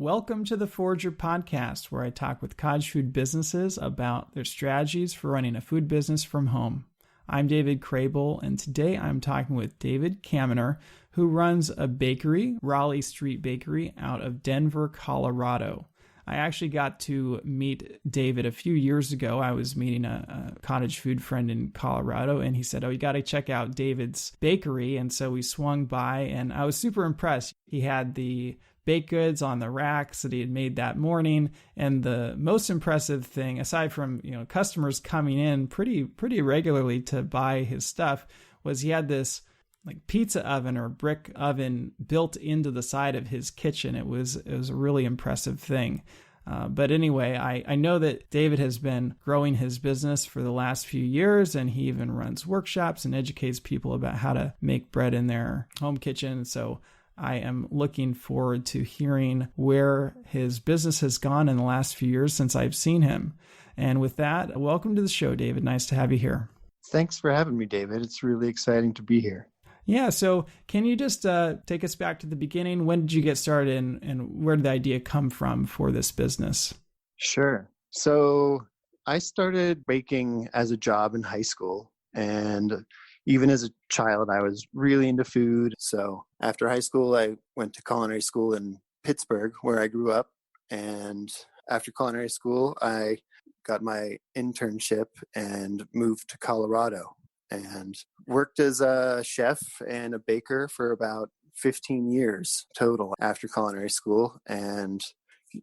Welcome to the Forager podcast, where I talk with cottage food businesses about their strategies for running a food business from home. I'm David Crable, and today I'm talking with David Kaminer, who runs a bakery, Raleigh Street Bakery, out of Denver, Colorado. I actually got to meet David a few years ago. I was meeting a cottage food friend in Colorado, and he said, "Oh, you got to check out David's bakery." And so we swung by, and I was super impressed. He had the baked goods on the racks that he had made that morning. And the most impressive thing, aside from, customers coming in pretty regularly to buy his stuff, was he had this like pizza oven or brick oven built into the side of his kitchen. It was a really impressive thing. But anyway, I know that David has been growing his business for the last few years, and he even runs workshops and educates people about how to make bread in their home kitchen. So I am looking forward to hearing where his business has gone in the last few years since I've seen him. And with that, welcome to the show, David. Nice to have you here. Thanks for having me, David. It's really exciting to be here. Yeah, so can you just take us back to the beginning? When did you get started, and where did the idea come from for this business? Sure. So I started baking as a job in high school, and even as a child, I was really into food. So after high school, I went to culinary school in Pittsburgh, where I grew up. And after culinary school, I got my internship and moved to Colorado and worked as a chef and a baker for about 15 years total after culinary school, and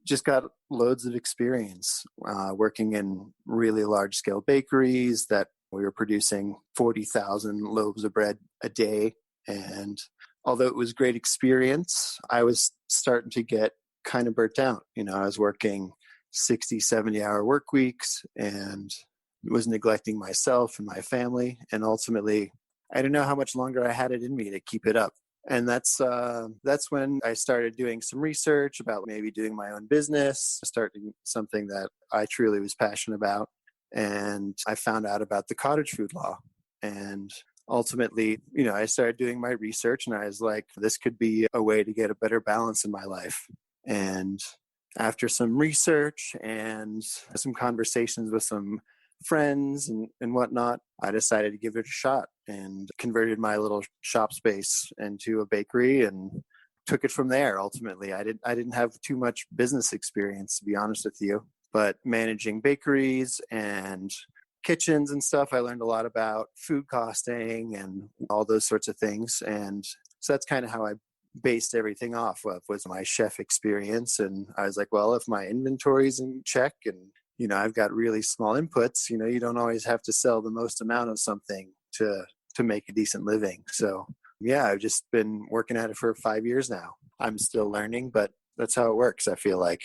just got loads of experience working in really large scale bakeries that we were producing 40,000 loaves of bread a day. And although it was a great experience, I was starting to get kind of burnt out. I was working 60, 70-hour work weeks and was neglecting myself and my family. And ultimately, I didn't know how much longer I had it in me to keep it up. And that's when I started doing some research about maybe doing my own business, starting something that I truly was passionate about. And I found out about the cottage food law. And ultimately, I started doing my research, and I was like, this could be a way to get a better balance in my life. And after some research and some conversations with some friends and whatnot, I decided to give it a shot and converted my little shop space into a bakery and took it from there. Ultimately, I didn't have too much business experience, to be honest with you, but managing bakeries and kitchens and stuff, I learned a lot about food costing and all those sorts of things. And so that's kind of how I based everything off of, was my chef experience. And I was like, well, if my inventory's in check and I've got really small inputs, you don't always have to sell the most amount of something to make a decent living. So yeah, I've just been working at it for 5 years now. I'm still learning, but that's how it works, I feel like.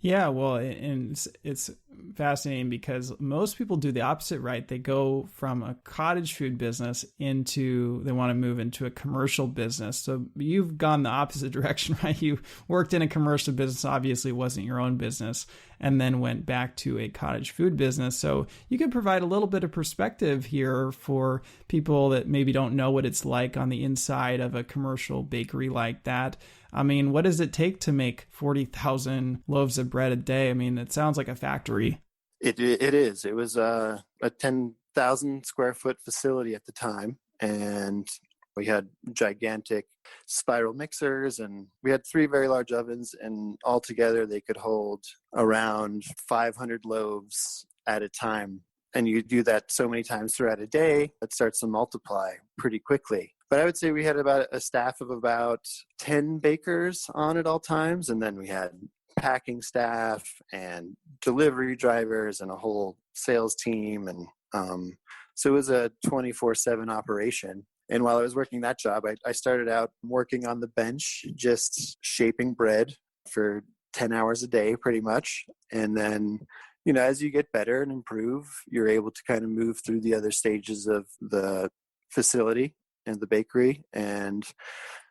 Yeah, well, and it's fascinating because most people do the opposite, right? They go from a cottage food business they want to move into a commercial business. So you've gone the opposite direction, right? You worked in a commercial business, obviously wasn't your own business, and then went back to a cottage food business. So you can provide a little bit of perspective here for people that maybe don't know what it's like on the inside of a commercial bakery like that. I mean, what does it take to make 40,000 loaves of bread a day? I mean, it sounds like a factory. It is. It was a 10,000 square foot facility at the time. And we had gigantic spiral mixers, and we had 3 very large ovens, and altogether they could hold around 500 loaves at a time. And you do that so many times throughout a day, it starts to multiply pretty quickly. But I would say we had about a staff of about 10 bakers on at all times. And then we had packing staff and delivery drivers and a whole sales team. And so it was a 24/7 operation. And while I was working that job, I started out working on the bench, just shaping bread for 10 hours a day, pretty much. And then, as you get better and improve, you're able to kind of move through the other stages of the facility and the bakery. And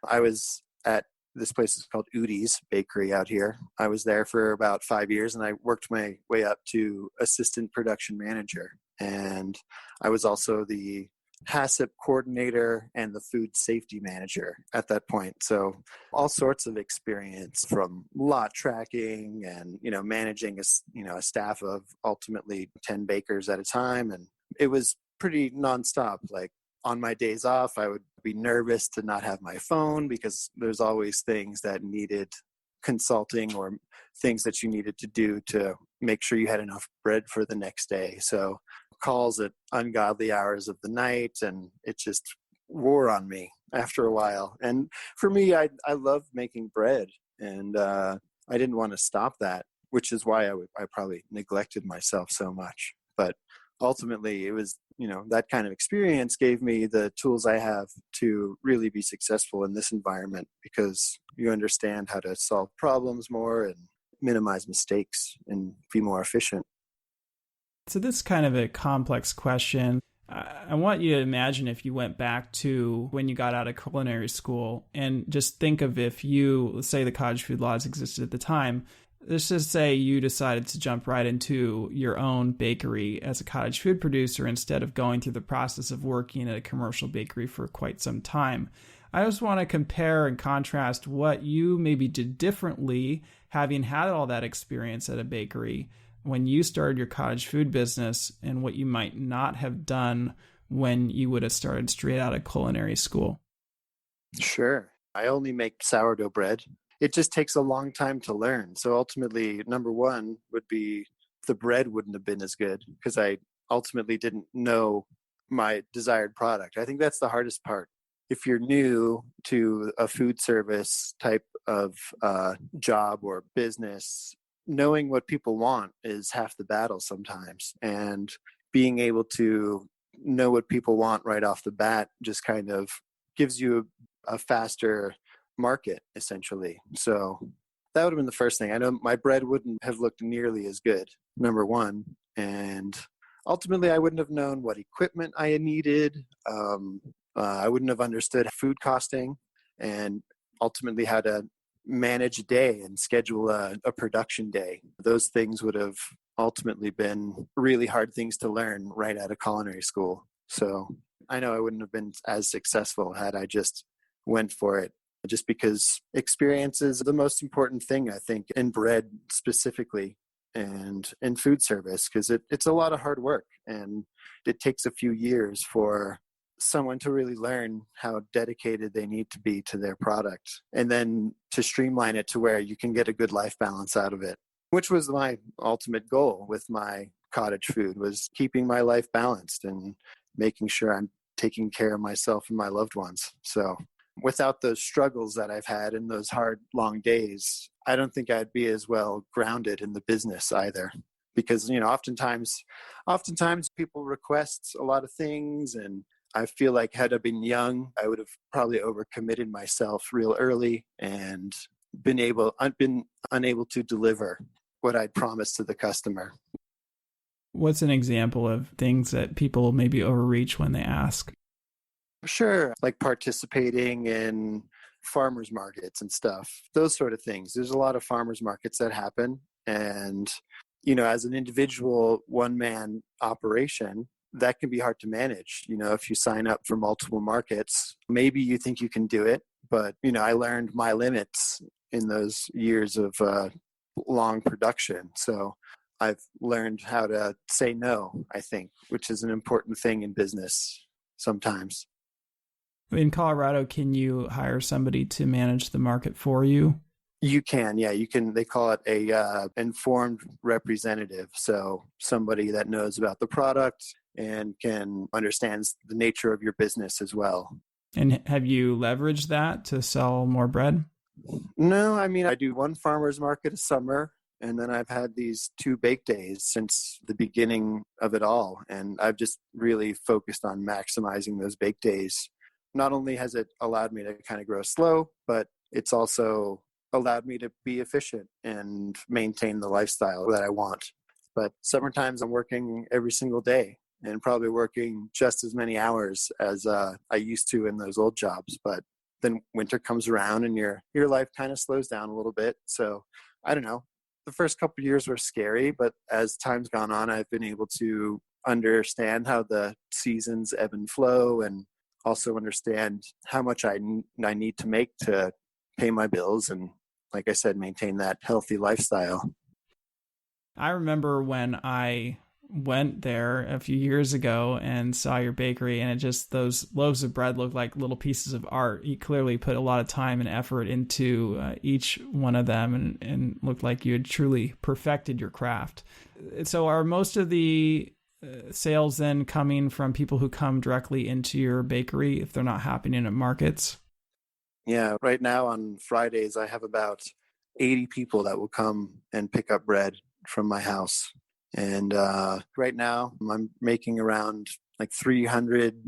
I was at this place is called Udi's Bakery out here. I was there for about 5 years, and I worked my way up to assistant production manager. And I was also the HACCP coordinator and the food safety manager at that point. So all sorts of experience from lot tracking and, managing a staff of ultimately 10 bakers at a time. And it was pretty nonstop. Like on my days off, I would be nervous to not have my phone because there's always things that needed consulting or things that you needed to do to make sure you had enough bread for the next day. So calls at ungodly hours of the night, and it just wore on me after a while. And for me, I love making bread, and I didn't want to stop that, which is why I probably neglected myself so much. But ultimately, it was, that kind of experience gave me the tools I have to really be successful in this environment, because you understand how to solve problems more and minimize mistakes and be more efficient. So this is kind of a complex question. I want you to imagine if you went back to when you got out of culinary school and just think of if you, let's say the cottage food laws existed at the time. Let's just say you decided to jump right into your own bakery as a cottage food producer instead of going through the process of working at a commercial bakery for quite some time. I just want to compare and contrast what you maybe did differently, having had all that experience at a bakery when you started your cottage food business, and what you might not have done when you would have started straight out of culinary school. Sure. I only make sourdough bread. It just takes a long time to learn. So ultimately, number one would be the bread wouldn't have been as good because I ultimately didn't know my desired product. I think that's the hardest part. If you're new to a food service type of job or business, knowing what people want is half the battle sometimes. And being able to know what people want right off the bat just kind of gives you a faster market, essentially. So that would have been the first thing. I know my bread wouldn't have looked nearly as good, number one. And ultimately, I wouldn't have known what equipment I had needed. I wouldn't have understood food costing and ultimately how to manage a day and schedule a production day. Those things would have ultimately been really hard things to learn right out of culinary school. So I know I wouldn't have been as successful had I just went for it, just because experience is the most important thing, I think, in bread specifically and in food service, because it's a lot of hard work and it takes a few years for someone to really learn how dedicated they need to be to their product, and then to streamline it to where you can get a good life balance out of it, which was my ultimate goal with my cottage food, was keeping my life balanced and making sure I'm taking care of myself and my loved ones. So without those struggles that I've had and those hard, long days, I don't think I'd be as well grounded in the business either. Because, oftentimes people request a lot of things, and I feel like had I been young, I would have probably overcommitted myself real early and been unable to deliver what I'd promised to the customer. What's an example of things that people maybe overreach when they ask? Sure, like participating in farmers markets and stuff, those sort of things. There's a lot of farmers markets that happen. And, as an individual one-man operation, that can be hard to manage. If you sign up for multiple markets, maybe you think you can do it, but, I learned my limits in those years of long production. So I've learned how to say no, I think, which is an important thing in business sometimes. In Colorado, can you hire somebody to manage the market for you? You can, yeah. You can. They call it a informed representative. So somebody that knows about the product and understands the nature of your business as well. And have you leveraged that to sell more bread? No, I do one farmer's market a summer, and then I've had these 2 bake days since the beginning of it all. And I've just really focused on maximizing those bake days. Not only has it allowed me to kind of grow slow, but it's also allowed me to be efficient and maintain the lifestyle that I want. But summertimes I'm working every single day and probably working just as many hours as I used to in those old jobs. But then winter comes around and your life kind of slows down a little bit. So I don't know. The first couple of years were scary, but as time's gone on, I've been able to understand how the seasons ebb and flow, and also understand how much I need to make to pay my bills and, like I said, maintain that healthy lifestyle. I remember when I went there a few years ago and saw your bakery, and those loaves of bread looked like little pieces of art. You clearly put a lot of time and effort into each one of them, and looked like you had truly perfected your craft. So are most of the sales then coming from people who come directly into your bakery if they're not happening at markets? Yeah, right now on Fridays, I have about 80 people that will come and pick up bread from my house. And right now, I'm making around like 300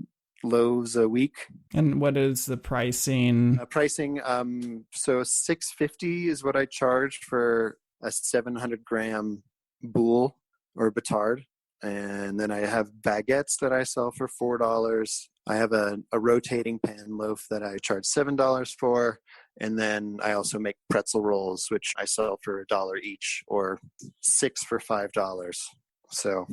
loaves a week. And what is the pricing? So $6.50 is what I charge for a 700 gram boule or batard. And then I have baguettes that I sell for $4. I have a rotating pan loaf that I charge $7 for. And then I also make pretzel rolls, which I sell for $1 each, or 6 for $5. So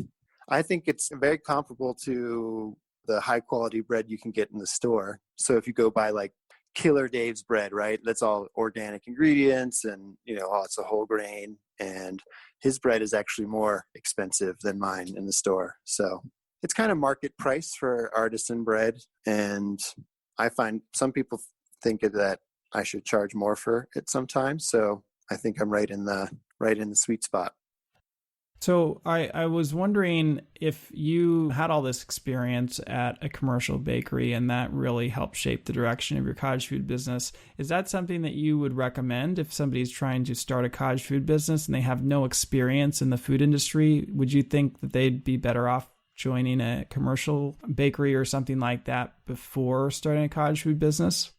I think it's very comparable to the high quality bread you can get in the store. So if you go buy like Killer Dave's bread, right? That's all organic ingredients and, it's a whole grain. And his bread is actually more expensive than mine in the store. So it's kind of market price for artisan bread. And I find some people think that I should charge more for it sometimes. So I think I'm right in the sweet spot. So I was wondering if you had all this experience at a commercial bakery and that really helped shape the direction of your cottage food business. Is that something that you would recommend if somebody's trying to start a cottage food business and they have no experience in the food industry? Would you think that they'd be better off joining a commercial bakery or something like that before starting a cottage food business?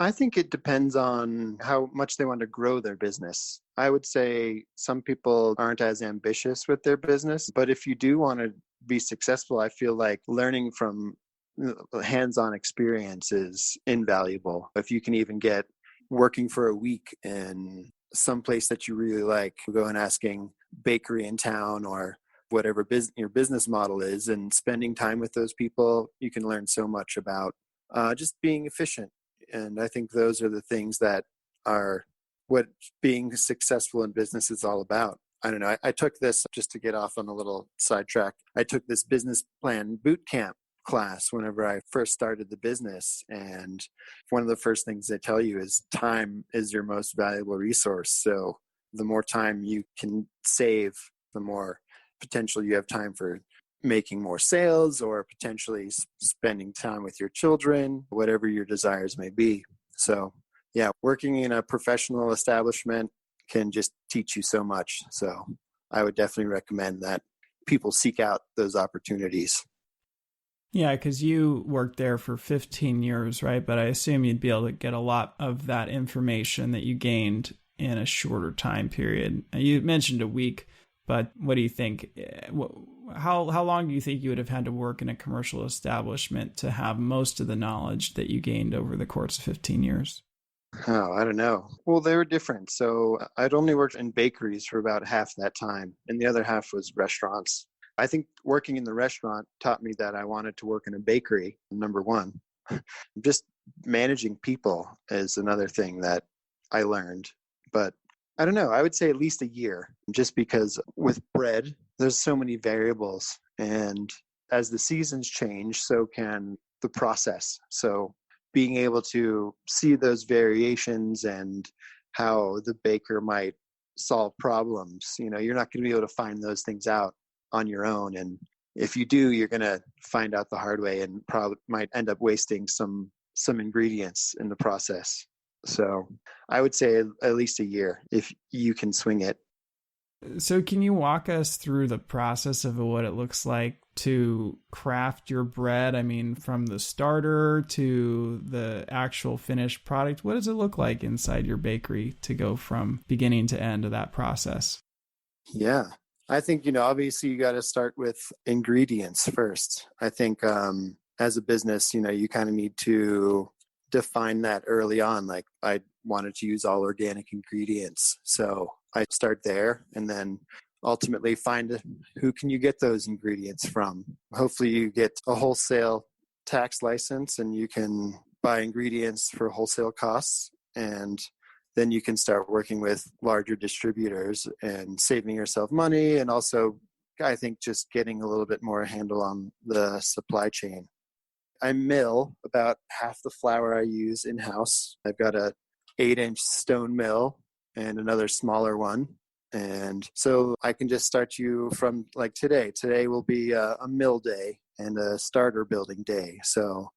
I think it depends on how much they want to grow their business. I would say some people aren't as ambitious with their business, but if you do want to be successful, I feel like learning from hands-on experience is invaluable. If you can even get working for a week in some place that you really like, go and asking bakery in town or whatever your business model is, and spending time with those people, you can learn so much about just being efficient. And I think those are the things that are what being successful in business is all about. I don't know. I took this, just to get off on a little sidetrack, I took this business plan boot camp class whenever I first started the business. And one of the first things they tell you is time is your most valuable resource. So the more time you can save, the more potential you have time for making more sales or potentially spending time with your children, whatever your desires may be. So yeah, working in a professional establishment can just teach you so much. So I would definitely recommend that people seek out those opportunities. Yeah, because you worked there for 15 years, right? But I assume you'd be able to get a lot of that information that you gained in a shorter time period. You mentioned a week, but what do you think? How long do you think you would have had to work in a commercial establishment to have most of the knowledge that you gained over the course of 15 years? Oh, I don't know. Well, they were different. So I'd only worked in bakeries for about half that time, and the other half was restaurants. I think working in the restaurant taught me that I wanted to work in a bakery, number one. Just managing people is another thing that I learned. But I don't know. I would say at least a year, just because with bread, there's so many variables. And as the seasons change, so can the process. So being able to see those variations and how the baker might solve problems, you're not going to be able to find those things out on your own. And if you do, you're going to find out the hard way and probably might end up wasting some ingredients in the process. So I would say at least a year if you can swing it. So can you walk us through the process of what it looks like to craft your bread? I mean, from the starter to the actual finished product, what does it look like inside your bakery to go from beginning to end of that process? Yeah, I think, obviously you got to start with ingredients first. I think as a business, you kind of need to define that early on. Like I wanted to use all organic ingredients. So I start there, and then ultimately find who can you get those ingredients from. Hopefully you get a wholesale tax license and you can buy ingredients for wholesale costs, and then you can start working with larger distributors and saving yourself money, and also I think just getting a little bit more handle on the supply chain. I mill about half the flour I use in-house. I've got a 8-inch stone mill and another smaller one. And so I can just start you from like today. Today will be a mill day and a starter building day. So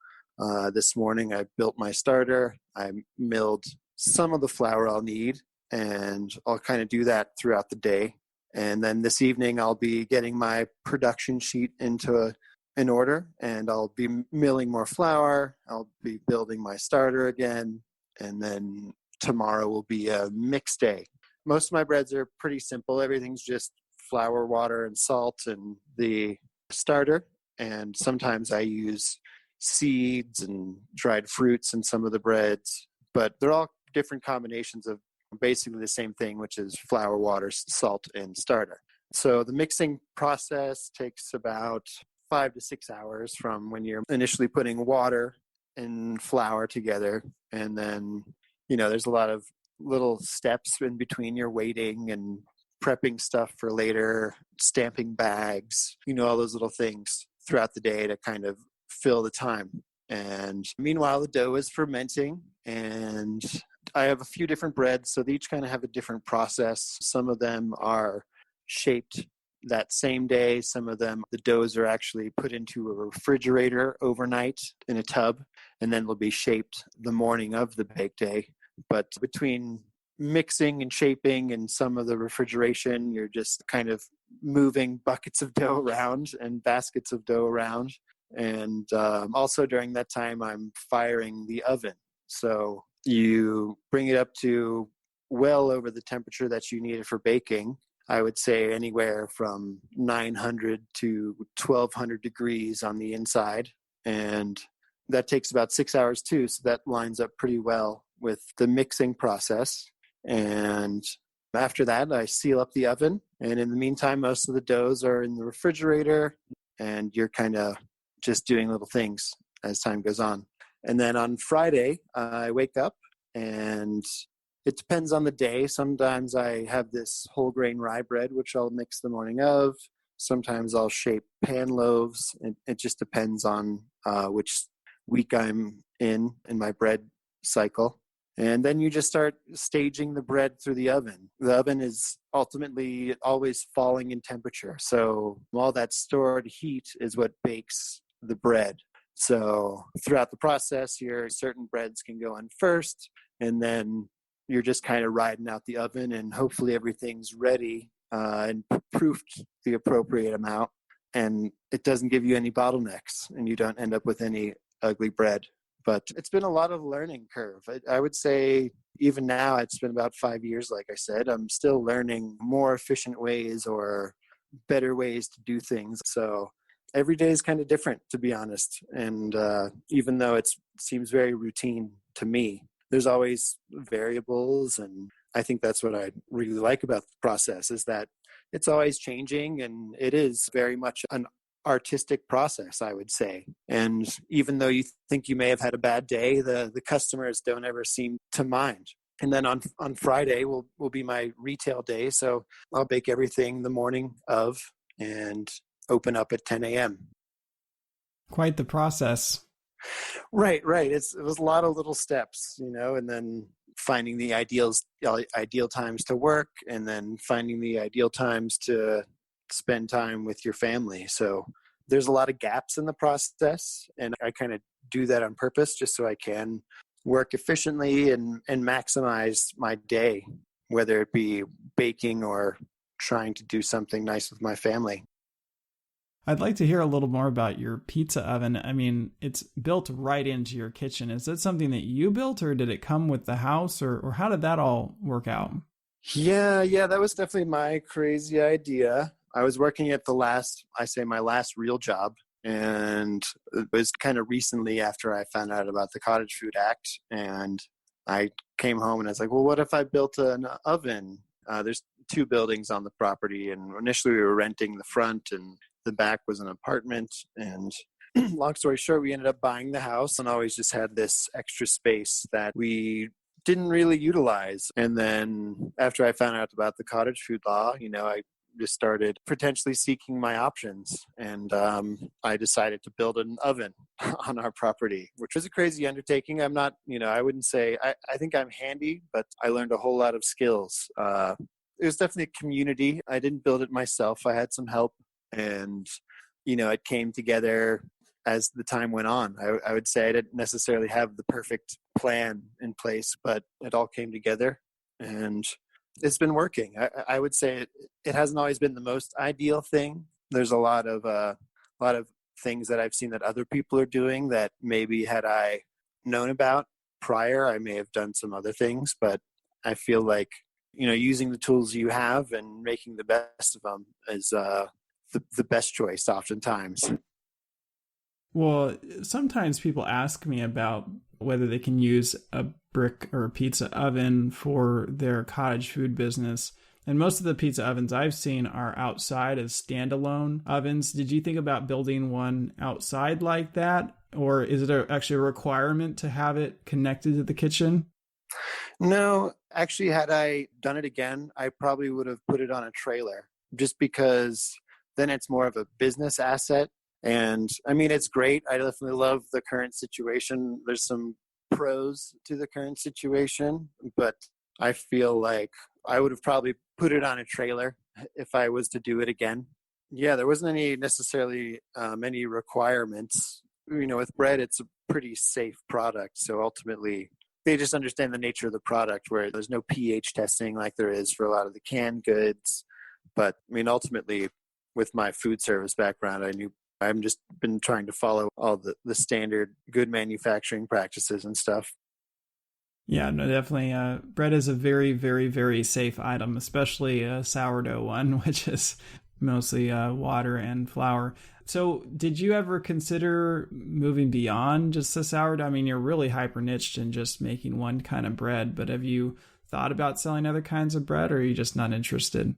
this morning I built my starter. I milled some of the flour I'll need, and I'll kind of do that throughout the day. And then this evening I'll be getting my production sheet into an order, and I'll be milling more flour. I'll be building my starter again. And then tomorrow will be a mix day. Most of my breads are pretty simple. Everything's just flour, water, and salt and the starter. And sometimes I use seeds and dried fruits in some of the breads, but they're all different combinations of basically the same thing, which is flour, water, salt, and starter. So the mixing process takes about 5 to 6 hours from when you're initially putting water and flour together. And then, there's a lot of little steps in between. You're waiting and prepping stuff for later, stamping bags, all those little things throughout the day to kind of fill the time. And meanwhile, the dough is fermenting, and I have a few different breads, so they each kind of have a different process. Some of them are shaped that same day. Some of them, the doughs are actually put into a refrigerator overnight in a tub, and then will be shaped the morning of the bake day. But between mixing and shaping and some of the refrigeration, you're just kind of moving buckets of dough around and baskets of dough around. And also during that time, I'm firing the oven. So you bring it up to well over the temperature that you need it for baking. I would say anywhere from 900 to 1200 degrees on the inside. And that takes about 6 hours too. So that lines up pretty well with the mixing process. And after that, I seal up the oven. And in the meantime, most of the doughs are in the refrigerator, and you're kind of just doing little things as time goes on. And then on Friday, I wake up, and it depends on the day. Sometimes I have this whole grain rye bread, which I'll mix the morning of. Sometimes I'll shape pan loaves. It just depends on which week I'm in my bread cycle. And then you just start staging the bread through the oven. The oven is ultimately always falling in temperature. So all that stored heat is what bakes the bread. So throughout the process, your certain breads can go on first, and then you're just kind of riding out the oven, and hopefully everything's ready and proofed the appropriate amount, and it doesn't give you any bottlenecks, and you don't end up with any ugly bread. But it's been a lot of learning curve. I would say even now, it's been about 5 years, like I said. I'm still learning more efficient ways or better ways to do things. So every day is kind of different, to be honest. And even though it seems very routine to me, there's always variables. And I think that's what I really like about the process, is that it's always changing, and it is very much an artistic process, I would say. And even though you think you may have had a bad day, the customers don't ever seem to mind. And then on Friday will be my retail day. So I'll bake everything the morning of and open up at 10 a.m. Quite the process. Right. It was a lot of little steps, and then finding the ideal times to work, and then finding the ideal times to spend time with your family. So there's a lot of gaps in the process, and I kind of do that on purpose just so I can work efficiently and maximize my day, whether it be baking or trying to do something nice with my family. I'd like to hear a little more about your pizza oven. I mean, it's built right into your kitchen. Is that something that you built, or did it come with the house, or how did that all work out? Yeah, that was definitely my crazy idea. I was working at my last real job, and it was kind of recently after I found out about the Cottage Food Act, and I came home and I was like, well, what if I built an oven? There's two buildings on the property, and initially we were renting the front and the back was an apartment. And long story short, we ended up buying the house and always just had this extra space that we didn't really utilize. And then after I found out about the cottage food law, I just started potentially seeking my options. And I decided to build an oven on our property, which was a crazy undertaking. I'm not, I wouldn't say, I think I'm handy, but I learned a whole lot of skills. It was definitely a community. I didn't build it myself. I had some help, and, it came together as the time went on. I would say I didn't necessarily have the perfect plan in place, but it all came together, and it's been working. I would say it hasn't always been the most ideal thing. There's a lot of things that I've seen that other people are doing that maybe had I known about prior, I may have done some other things. But I feel like, using the tools you have and making the best of them is the best choice oftentimes. Well, sometimes people ask me about whether they can use a brick or a pizza oven for their cottage food business. And most of the pizza ovens I've seen are outside as standalone ovens. Did you think about building one outside like that? Or is it actually a requirement to have it connected to the kitchen? No, actually, had I done it again, I probably would have put it on a trailer, just because then it's more of a business asset. And I mean, it's great. I definitely love the current situation. There's some pros to the current situation, but I feel like I would have probably put it on a trailer if I was to do it again. Yeah, there wasn't any necessarily any requirements. With bread, it's a pretty safe product. So ultimately, they just understand the nature of the product, where there's no pH testing like there is for a lot of the canned goods. But I mean, ultimately, with my food service background, I've just been trying to follow all the standard good manufacturing practices and stuff. Yeah, no, definitely. Bread is a very, very, very safe item, especially a sourdough one, which is mostly water and flour. So did you ever consider moving beyond just the sourdough? I mean, you're really hyper niched in just making one kind of bread, but have you thought about selling other kinds of bread, or are you just not interested?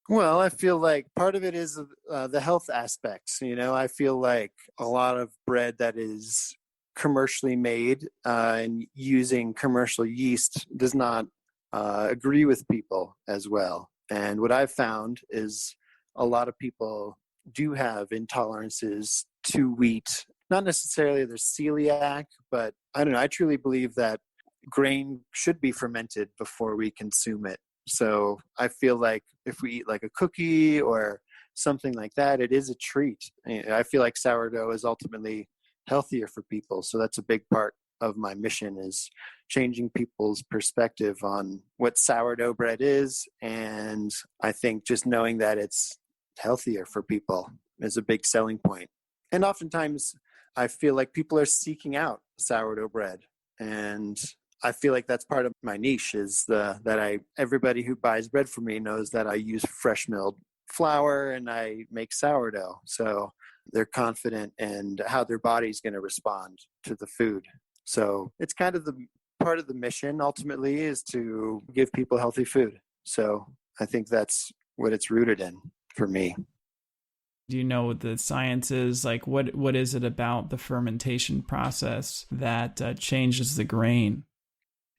Well, I feel like part of it is the health aspects. I feel like a lot of bread that is commercially made and using commercial yeast does not agree with people as well. And what I've found is a lot of people do have intolerances to wheat. Not necessarily they're celiac, but I don't know. I truly believe that grain should be fermented before we consume it. So I feel like if we eat like a cookie or something like that, it is a treat. I feel like sourdough is ultimately healthier for people. So that's a big part of my mission, is changing people's perspective on what sourdough bread is. And I think just knowing that it's healthier for people is a big selling point. And oftentimes I feel like people are seeking out sourdough bread, and I feel like that's part of my niche, is everybody who buys bread from me knows that I use fresh milled flour and I make sourdough. So they're confident in how their body's going to respond to the food. So it's kind of the part of the mission ultimately, is to give people healthy food. So I think that's what it's rooted in for me. Do you know what the science is? Like, what is it about the fermentation process that changes the grain?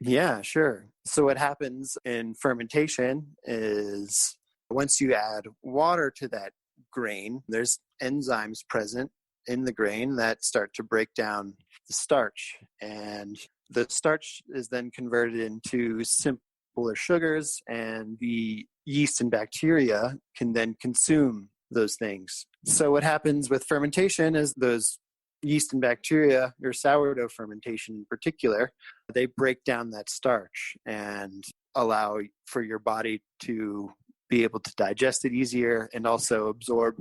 Yeah, sure. So what happens in fermentation is once you add water to that grain, there's enzymes present in the grain that start to break down the starch. And the starch is then converted into simpler sugars, and the yeast and bacteria can then consume those things. So what happens with fermentation is those yeast and bacteria, or sourdough fermentation in particular, they break down that starch and allow for your body to be able to digest it easier and also absorb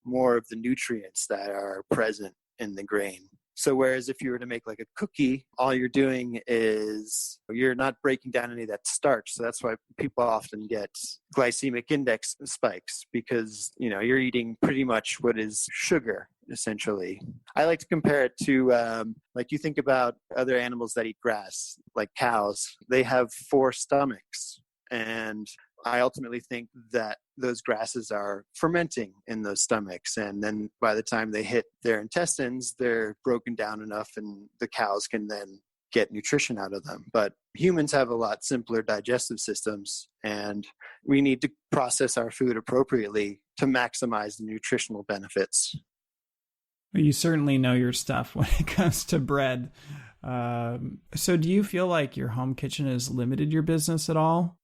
more of the nutrients that are present in the grain. So whereas if you were to make like a cookie, all you're doing is you're not breaking down any of that starch. So that's why people often get glycemic index spikes, because you're eating pretty much what is sugar, essentially. I like to compare it to like you think about other animals that eat grass, like cows. They have 4 stomachs, And I ultimately think that those grasses are fermenting in those stomachs. And then by the time they hit their intestines, they're broken down enough and the cows can then get nutrition out of them. But humans have a lot simpler digestive systems, and we need to process our food appropriately to maximize the nutritional benefits. Well, you certainly know your stuff when it comes to bread. So do you feel like your home kitchen has limited your business at all?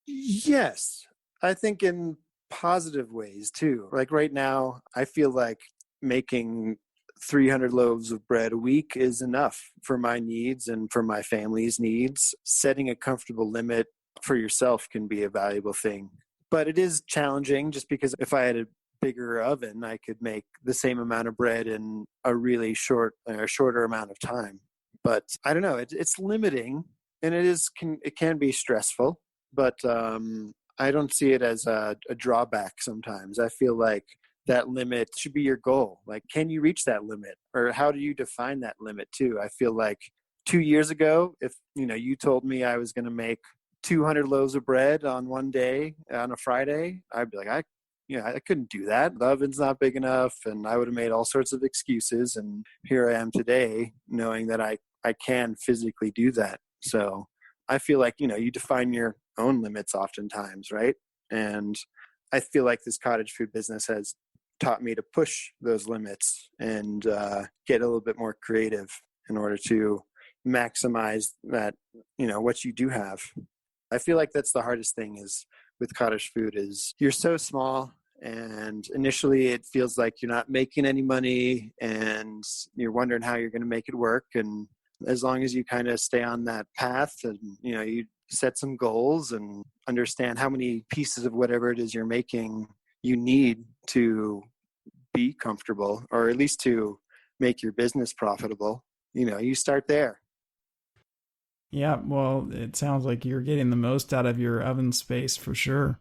Yes, I think in positive ways too. Like right now, I feel like making 300 loaves of bread a week is enough for my needs and for my family's needs. Setting a comfortable limit for yourself can be a valuable thing. But it is challenging just because if I had a bigger oven, I could make the same amount of bread in a really shorter amount of time. But I don't know, it's limiting, and it can be stressful. But I don't see it as a drawback sometimes. I feel like that limit should be your goal. Like, can you reach that limit? Or how do you define that limit too? I feel like 2 years ago, if you told me I was going to make 200 loaves of bread on one day on a Friday, I'd be like, I couldn't do that. The oven's not big enough, and I would have made all sorts of excuses. And here I am today, knowing that I can physically do that. So I feel like, you define your own limits oftentimes, right? And I feel like this cottage food business has taught me to push those limits and get a little bit more creative in order to maximize that, what you do have. I feel like that's the hardest thing is with cottage food is you're so small, and initially it feels like you're not making any money and you're wondering how you're going to make it work. And as long as you kind of stay on that path and, you set some goals and understand how many pieces of whatever it is you're making you need to be comfortable, or at least to make your business profitable, you start there. Yeah, well, it sounds like you're getting the most out of your oven space for sure.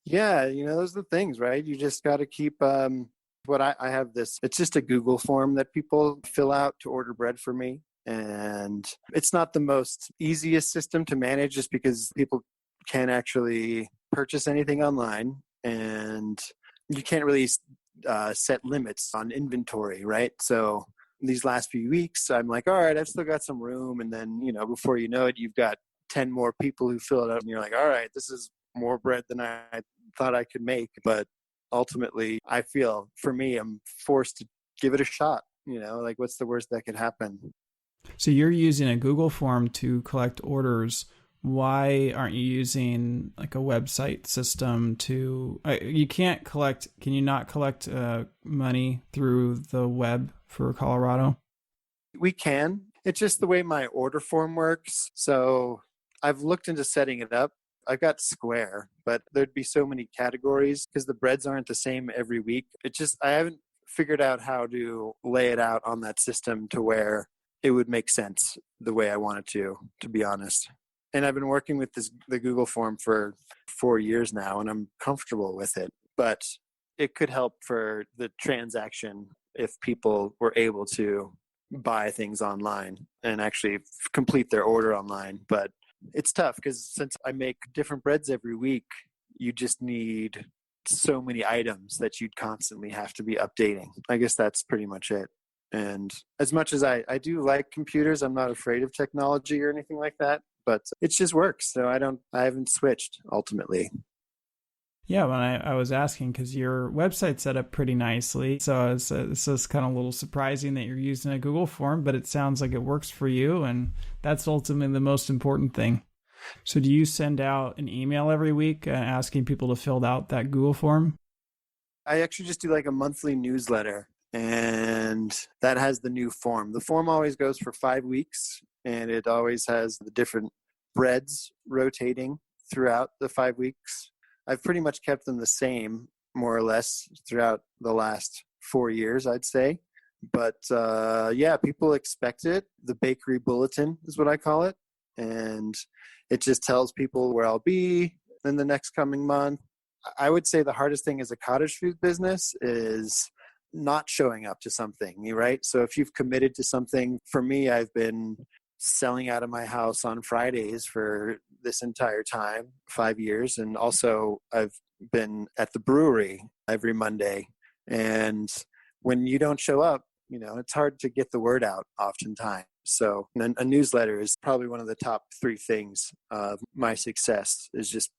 Yeah, those are the things, right? You just got to keep I have this, it's just a Google form that people fill out to order bread for me. And it's not the most easiest system to manage just because people can't actually purchase anything online, and you can't really set limits on inventory, right? So these last few weeks, I'm like, all right, I've still got some room. And then, before you know it, you've got 10 more people who fill it out, and you're like, all right, this is more bread than I thought I could make. But ultimately, I feel for me, I'm forced to give it a shot. Like, what's the worst that could happen? So you're using a Google form to collect orders. Why aren't you using like a website system to, can you not collect money through the web for Colorado? We can. It's just the way my order form works. So I've looked into setting it up. I've got Square, but there'd be so many categories because the breads aren't the same every week. I haven't figured out how to lay it out on that system to where it would make sense the way I want it to be honest. And I've been working with the Google form for 4 years now, and I'm comfortable with it. But it could help for the transaction if people were able to buy things online and actually complete their order online. But it's tough because since I make different breads every week, you just need so many items that you'd constantly have to be updating. I guess that's pretty much it. And as much as I do like computers, I'm not afraid of technology or anything like that, but it just works. So I haven't switched ultimately. Yeah, when I was asking because your website's set up pretty nicely. So this is kind of a little surprising that you're using a Google form, but it sounds like it works for you. And that's ultimately the most important thing. So do you send out an email every week asking people to fill out that Google form? I actually just do like a monthly newsletter, and that has the new form. The form always goes for 5 weeks, and it always has the different breads rotating throughout the 5 weeks. I've pretty much kept them the same, more or less, throughout the last 4 years, I'd say. But yeah, people expect it. The bakery bulletin is what I call it. And it just tells people where I'll be in the next coming month. I would say the hardest thing as a cottage food business is not showing up to something, right? So if you've committed to something, for me, I've been selling out of my house on Fridays for this entire time, 5 years. And also I've been at the brewery every Monday. And when you don't show up, it's hard to get the word out oftentimes. So a newsletter is probably one of the top three things of my success, is just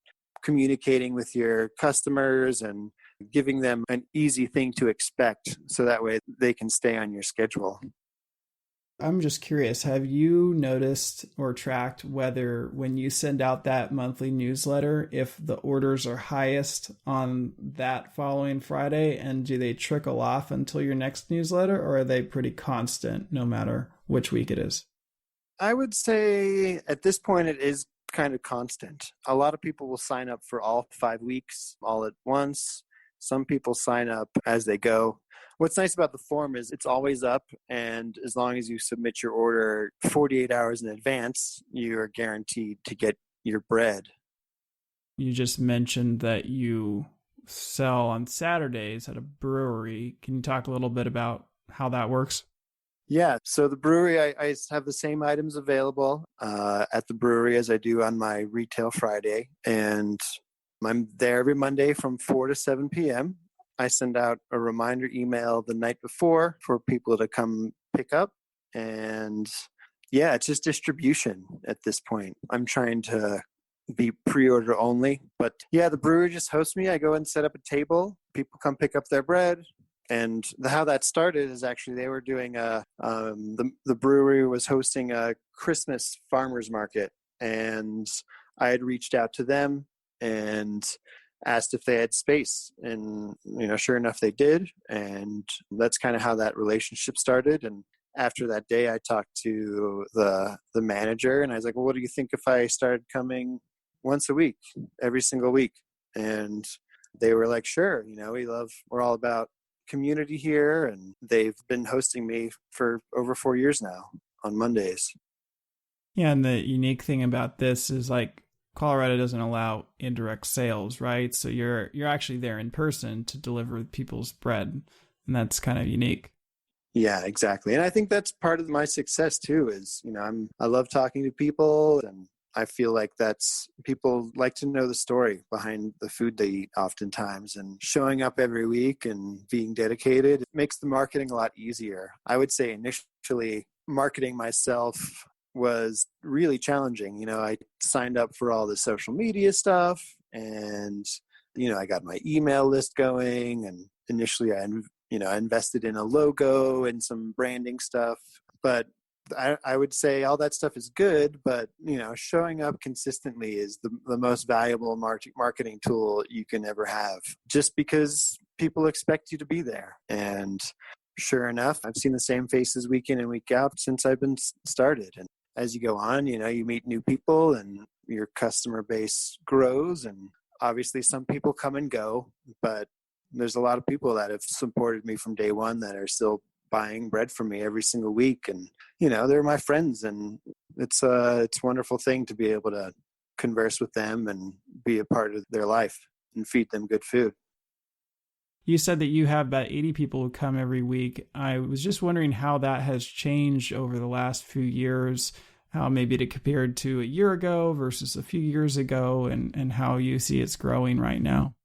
communicating with your customers and giving them an easy thing to expect so that way they can stay on your schedule. I'm just curious, have you noticed or tracked whether when you send out that monthly newsletter, if the orders are highest on that following Friday, and do they trickle off until your next newsletter, or are they pretty constant no matter which week it is? I would say at this point it is kind of constant. A lot of people will sign up for all 5 weeks all at once. Some people sign up as they go. What's nice about the form is it's always up, and as long as you submit your order 48 hours in advance, you are guaranteed to get your bread. You just mentioned that you sell on Saturdays at a brewery. Can you talk a little bit about how that works? Yeah, so the brewery, I have the same items available at the brewery as I do on my retail Friday, and I'm there every Monday from 4 to 7 p.m. I send out a reminder email the night before for people to come pick up. And yeah, it's just distribution at this point. I'm trying to be pre-order only. But yeah, the brewery just hosts me. I go and set up a table. People come pick up their bread. And how that started is actually they were doing the brewery was hosting a Christmas farmers market. And I had reached out to them and asked if they had space, and sure enough they did, and that's kind of how that relationship started. And after that day I talked to the manager, and I was like, well, what do you think if I started coming once a week, every single week? And they were like, sure, we're all about community here, and they've been hosting me for over 4 years now on Mondays. Yeah, and the unique thing about this is like Colorado doesn't allow indirect sales, right? So you're actually there in person to deliver people's bread, and that's kind of unique. Yeah, exactly. And I think that's part of my success too, is, I love talking to people, and I feel like people like to know the story behind the food they eat oftentimes, and showing up every week and being dedicated, it makes the marketing a lot easier. I would say initially marketing myself was really challenging. I signed up for all the social media stuff, and I got my email list going, and initially I invested in a logo and some branding stuff. But I would say all that stuff is good, but showing up consistently is the most valuable marketing tool you can ever have, just because people expect you to be there. And sure enough, I've seen the same faces week in and week out since I've been started. And as you go on, you meet new people and your customer base grows, and obviously some people come and go, but there's a lot of people that have supported me from day one that are still buying bread from me every single week. And, they're my friends, and it's a wonderful thing to be able to converse with them and be a part of their life and feed them good food. You said that you have about 80 people who come every week. I was just wondering how that has changed over the last few years, how maybe it compared to a year ago versus a few years ago, and how you see it's growing right now.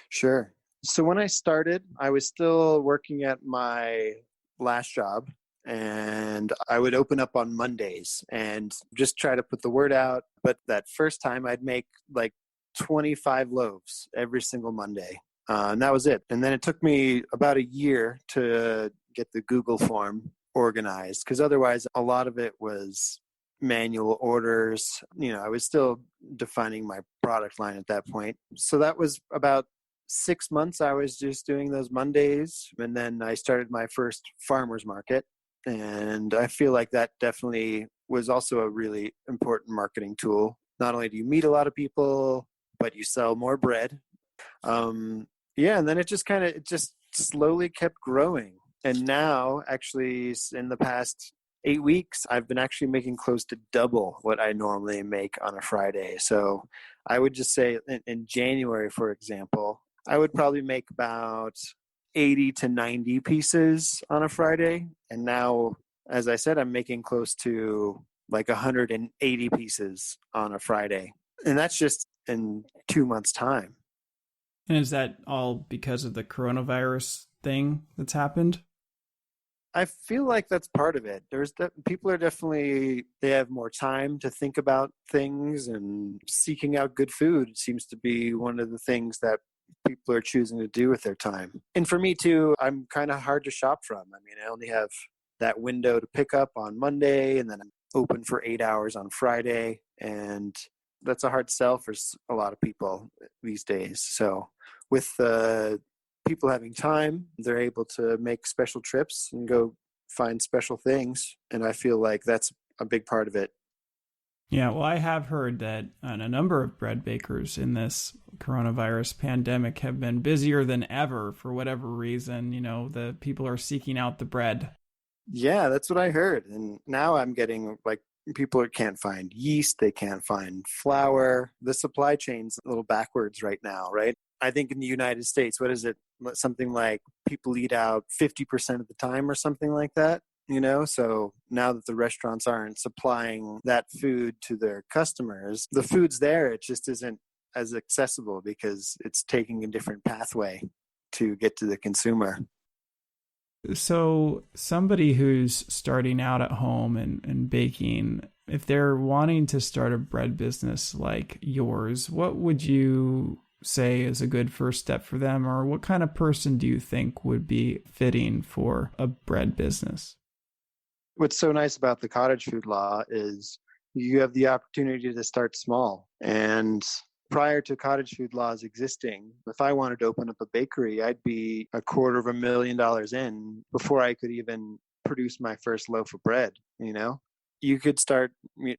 Sure. So when I started, I was still working at my last job, and I would open up on Mondays and just try to put the word out. But that first time I'd make like 25 loaves every single Monday. And that was it. And then it took me about a year to get the Google form organized, because otherwise a lot of it was manual orders. I was still defining my product line at that point. So that was about 6 months I was just doing those Mondays. And then I started my first farmers market. And I feel like that definitely was also a really important marketing tool. Not only do you meet a lot of people, but you sell more bread. And then it just slowly kept growing. And now, actually, in the past 8 weeks, I've been actually making close to double what I normally make on a Friday. So I would just say in January, for example, I would probably make about 80 to 90 pieces on a Friday. And now, as I said, I'm making close to like 180 pieces on a Friday. And that's just in 2 months' time. And is that all because of the coronavirus thing that's happened? I feel like that's part of it. People are definitely, they have more time to think about things, and seeking out good food seems to be one of the things that people are choosing to do with their time. And for me too, I'm kind of hard to shop from. I mean, I only have that window to pick up on Monday, and then I'm open for 8 hours on Friday. And that's a hard sell for a lot of people these days. So with people having time, they're able to make special trips and go find special things. And I feel like that's a big part of it. Yeah, well, I have heard that a number of bread bakers in this coronavirus pandemic have been busier than ever for whatever reason. The people are seeking out the bread. Yeah, that's what I heard. And now I'm getting like people can't find yeast, they can't find flour. The supply chain's a little backwards right now, right? I think in the United States, what is it? Something like people eat out 50% of the time or something like that, So now that the restaurants aren't supplying that food to their customers, the food's there. It just isn't as accessible because it's taking a different pathway to get to the consumer. So somebody who's starting out at home and baking, if they're wanting to start a bread business like yours, what would you say is a good first step for them? Or what kind of person do you think would be fitting for a bread business? What's so nice about the cottage food law is you have the opportunity to start small. And prior to cottage food laws existing, if I wanted to open up a bakery, I'd be $250,000 in before I could even produce my first loaf of bread. You could start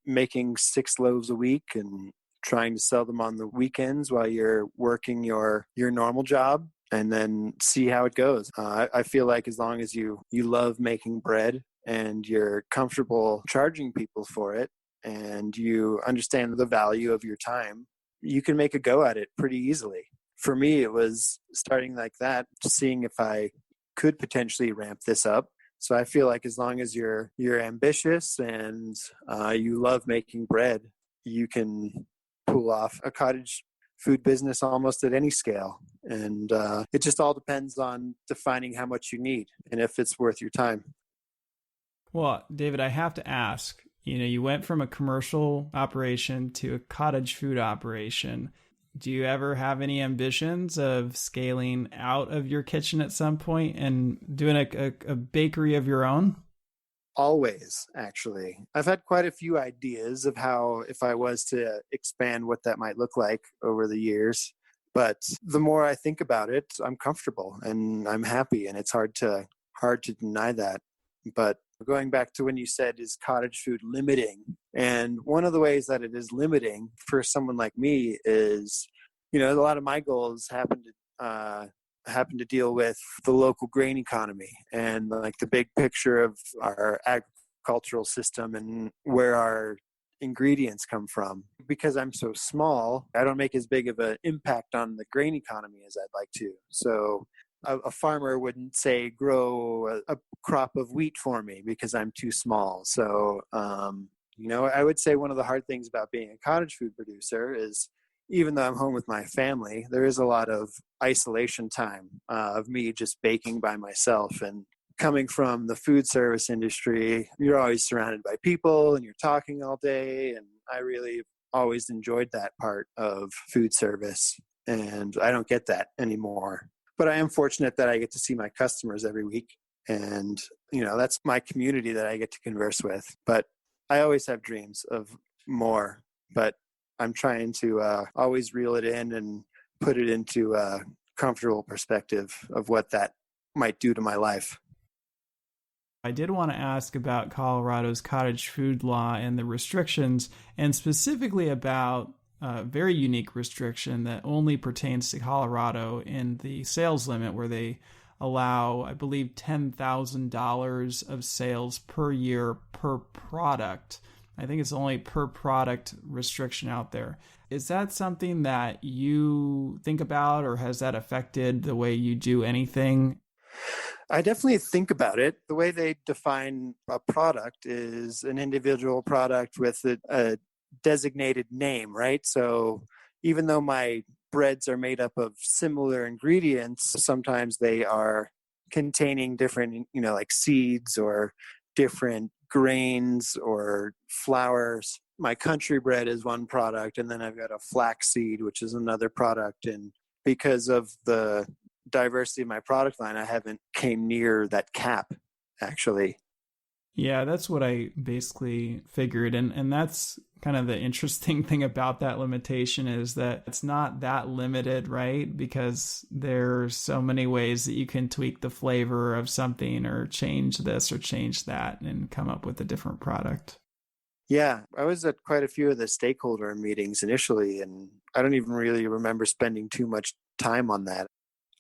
making 6 loaves a week and trying to sell them on the weekends while you're working your normal job, and then see how it goes. I feel like as long as you love making bread and you're comfortable charging people for it, and you understand the value of your time, you can make a go at it pretty easily. For me, it was starting like that, seeing if I could potentially ramp this up. So I feel like as long as you're ambitious and you love making bread, you can pull off a cottage food business almost at any scale. And it just all depends on defining how much you need and if it's worth your time. Well, David, I have to ask, you went from a commercial operation to a cottage food operation. Do you ever have any ambitions of scaling out of your kitchen at some point and doing a bakery of your own? Always, actually. I've had quite a few ideas of how, if I was to expand, what that might look like over the years. But the more I think about it, I'm comfortable and I'm happy, and it's hard to deny that. But going back to when you said, is cottage food limiting? And one of the ways that it is limiting for someone like me is, a lot of my goals happen to deal with the local grain economy and like the big picture of our agricultural system and where our ingredients come from. Because I'm so small, I don't make as big of an impact on the grain economy as I'd like to. So a farmer wouldn't say grow a crop of wheat for me because I'm too small. So, I would say one of the hard things about being a cottage food producer is, even though I'm home with my family, there is a lot of isolation time of me just baking by myself. And coming from the food service industry, you're always surrounded by people and you're talking all day. And I really always enjoyed that part of food service. And I don't get that anymore. But I am fortunate that I get to see my customers every week. And, that's my community that I get to converse with. But I always have dreams of more. But I'm trying to always reel it in and put it into a comfortable perspective of what that might do to my life. I did want to ask about Colorado's cottage food law and the restrictions, and specifically about a very unique restriction that only pertains to Colorado in the sales limit, where they allow, I believe, $10,000 of sales per year per product. I think it's only per product restriction out there. Is that something that you think about, or has that affected the way you do anything? I definitely think about it. The way they define a product is an individual product with a designated name, right? So even though my breads are made up of similar ingredients, sometimes they are containing different, like seeds or different grains or flours. My country bread is one product, and then I've got a flaxseed, which is another product. And because of the diversity of my product line, I haven't came near that cap, actually. Yeah, that's what I basically figured. And that's kind of the interesting thing about that limitation is that it's not that limited, right? Because there's so many ways that you can tweak the flavor of something or change this or change that and come up with a different product. Yeah, I was at quite a few of the stakeholder meetings initially, and I don't even really remember spending too much time on that.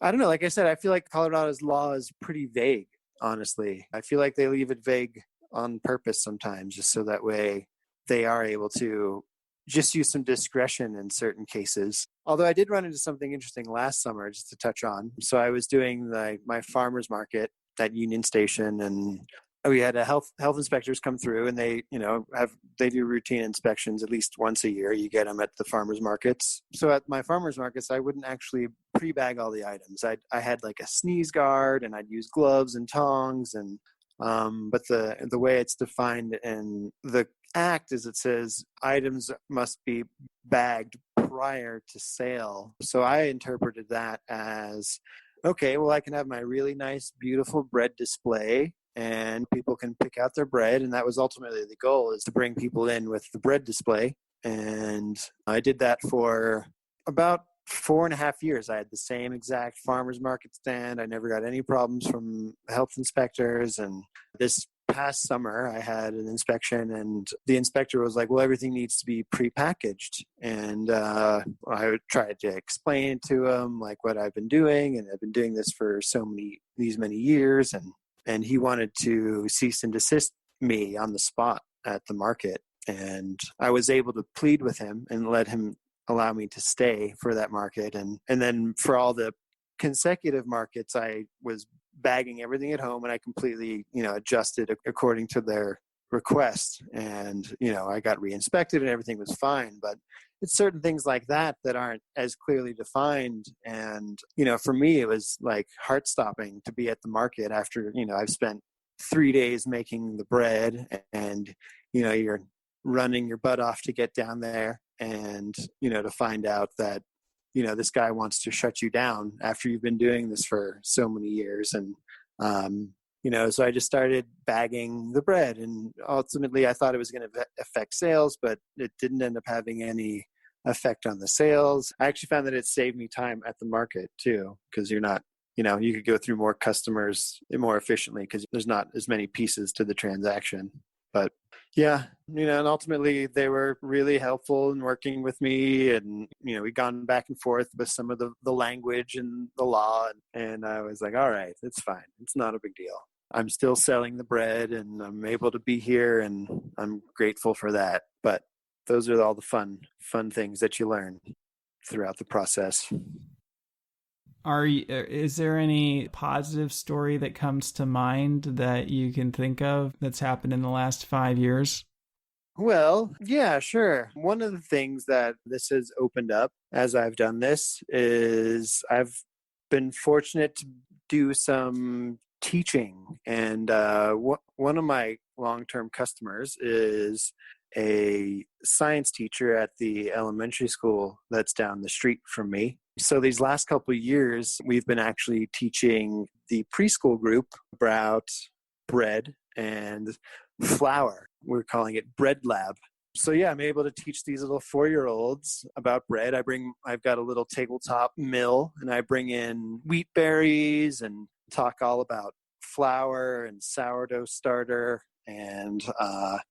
I don't know. Like I said, I feel like Colorado's law is pretty vague, honestly. I feel like they leave it vague on purpose sometimes, just so that way they are able to just use some discretion in certain cases. Although I did run into something interesting last summer, just to touch on. So I was doing my farmer's market at Union Station, and we had a health inspectors come through, and they do routine inspections at least once a year. You get them at the farmers markets. So at my farmers markets, I wouldn't actually pre-bag all the items. I had like a sneeze guard, and I'd use gloves and tongs, and but the way it's defined in the act is it says items must be bagged prior to sale. So I interpreted that as, okay, well, I can have my really nice, beautiful bread display, and people can pick out their bread. And that was ultimately the goal, is to bring people in with the bread display. And I did that for about 4.5 years. I had the same exact farmer's market stand. I never got any problems from health inspectors. And this past summer, I had an inspection, and the inspector was like, well, everything needs to be prepackaged. And I tried to explain to him like what I've been doing, and I've been doing this for these many years. And he wanted to cease and desist me on the spot at the market. And I was able to plead with him and let him allow me to stay for that market. And then for all the consecutive markets, I was bagging everything at home, and I completely, adjusted according to their request. And, I got re-inspected and everything was fine. But it's certain things like that aren't as clearly defined. And, for me, it was like heart stopping to be at the market after, I've spent 3 days making the bread, and, you're running your butt off to get down there, and, to find out that, this guy wants to shut you down after you've been doing this for so many years. And, so I just started bagging the bread, and ultimately I thought it was going to affect sales, but it didn't end up having any effect on the sales. I actually found that it saved me time at the market too, because you're not, you could go through more customers more efficiently because there's not as many pieces to the transaction. But yeah, and ultimately they were really helpful in working with me, and, we'd gone back and forth with some of the language and the law, and I was like, all right, it's fine. It's not a big deal. I'm still selling the bread, and I'm able to be here, and I'm grateful for that. But those are all the fun things that you learn throughout the process. Is there any positive story that comes to mind that you can think of that's happened in the last 5 years? Well, yeah, sure. One of the things that this has opened up as I've done this is I've been fortunate to do some teaching. And one of my long-term customers is a science teacher at the elementary school that's down the street from me. So these last couple of years, we've been actually teaching the preschool group about bread and flour. We're calling it Bread Lab. So yeah, I'm able to teach these little 4-year-olds about bread. I've got a little tabletop mill, and I bring in wheat berries and talk all about flour and sourdough starter. And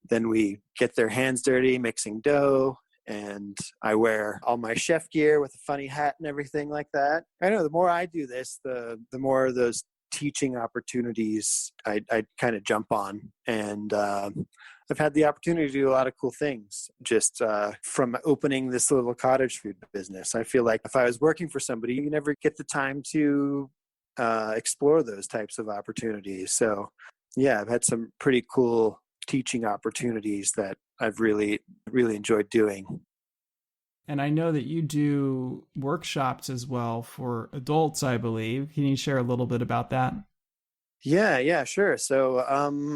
then we get their hands dirty mixing dough. And I wear all my chef gear with a funny hat and everything like that. I know the more I do this, the more of those teaching opportunities I kind of jump on. And I've had the opportunity to do a lot of cool things just from opening this little cottage food business. I feel like if I was working for somebody, you never get the time to explore those types of opportunities. So yeah, I've had some pretty cool teaching opportunities that I've really, really enjoyed doing. And I know that you do workshops as well for adults, I believe. Can you share a little bit about that? Yeah, sure. So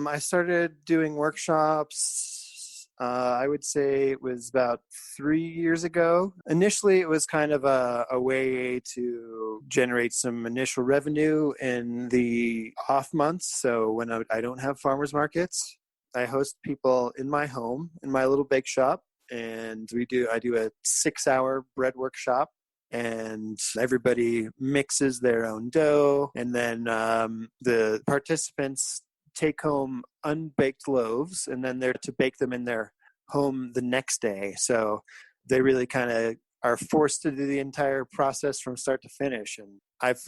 I started doing workshops, I would say it was about 3 years ago. Initially, it was kind of a way to generate some initial revenue in the off months. So when I don't have farmers markets, I host people in my home, in my little bake shop. And I do a 6-hour bread workshop, and everybody mixes their own dough. And then the participants take home unbaked loaves, and then they're to bake them in their home the next day. So they really kind of are forced to do the entire process from start to finish. And I've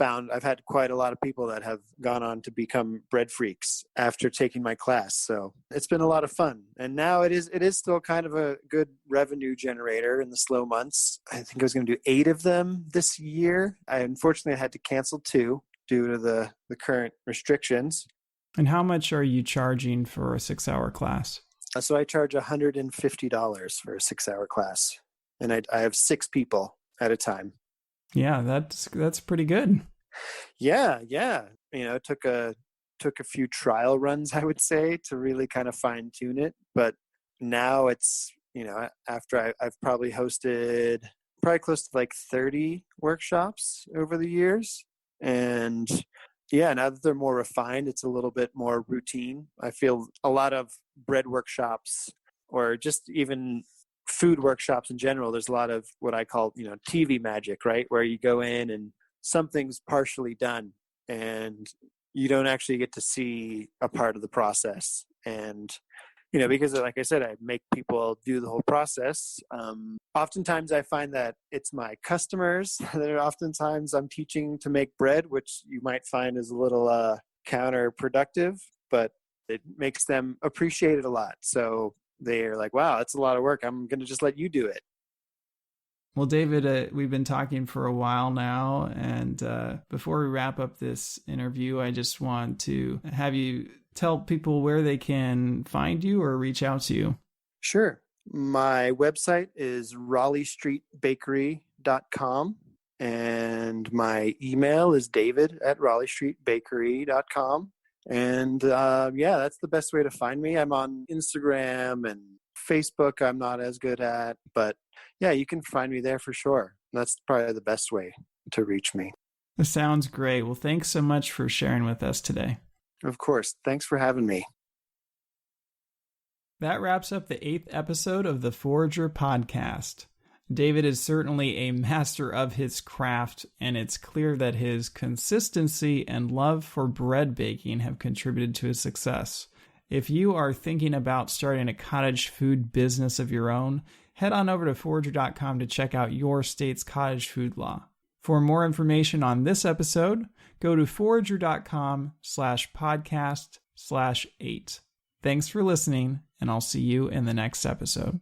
had quite a lot of people that have gone on to become bread freaks after taking my class. So it's been a lot of fun. And now it is still kind of a good revenue generator in the slow months. I think I was going to do 8 of them this year. Unfortunately, I had to cancel 2 due to the current restrictions. And how much are you charging for a 6-hour class? So I charge $150 for a 6-hour class. And I have 6 people at a time. Yeah, that's pretty good. Yeah. It took a few trial runs, I would say, to really kind of fine tune it. But now it's, after I've probably hosted close to like 30 workshops over the years. And yeah, now that they're more refined, it's a little bit more routine. I feel a lot of bread workshops, or just even food workshops in general, there's a lot of what I call, TV magic, right? Where you go in and something's partially done and you don't actually get to see a part of the process. And, because like I said, I make people do the whole process. Oftentimes I find that it's my customers that are oftentimes I'm teaching to make bread, which you might find is a little counterproductive, but it makes them appreciate it a lot. So they're like, wow, that's a lot of work. I'm going to just let you do it. Well, David, we've been talking for a while now. And before we wrap up this interview, I just want to have you tell people where they can find you or reach out to you. Sure. My website is RaleighStreetBakery.com. And my email is david@RaleighStreetBakery.com. And that's the best way to find me. I'm on Instagram and Facebook. I'm not as good at, but yeah, you can find me there for sure. That's probably the best way to reach me. That sounds great. Well, thanks so much for sharing with us today. Of course. Thanks for having me. That wraps up the 8th episode of the Forager podcast. David is certainly a master of his craft, and it's clear that his consistency and love for bread baking have contributed to his success. If you are thinking about starting a cottage food business of your own, head on over to forager.com to check out your state's cottage food law. For more information on this episode, go to forager.com/podcast/8. Thanks for listening, and I'll see you in the next episode.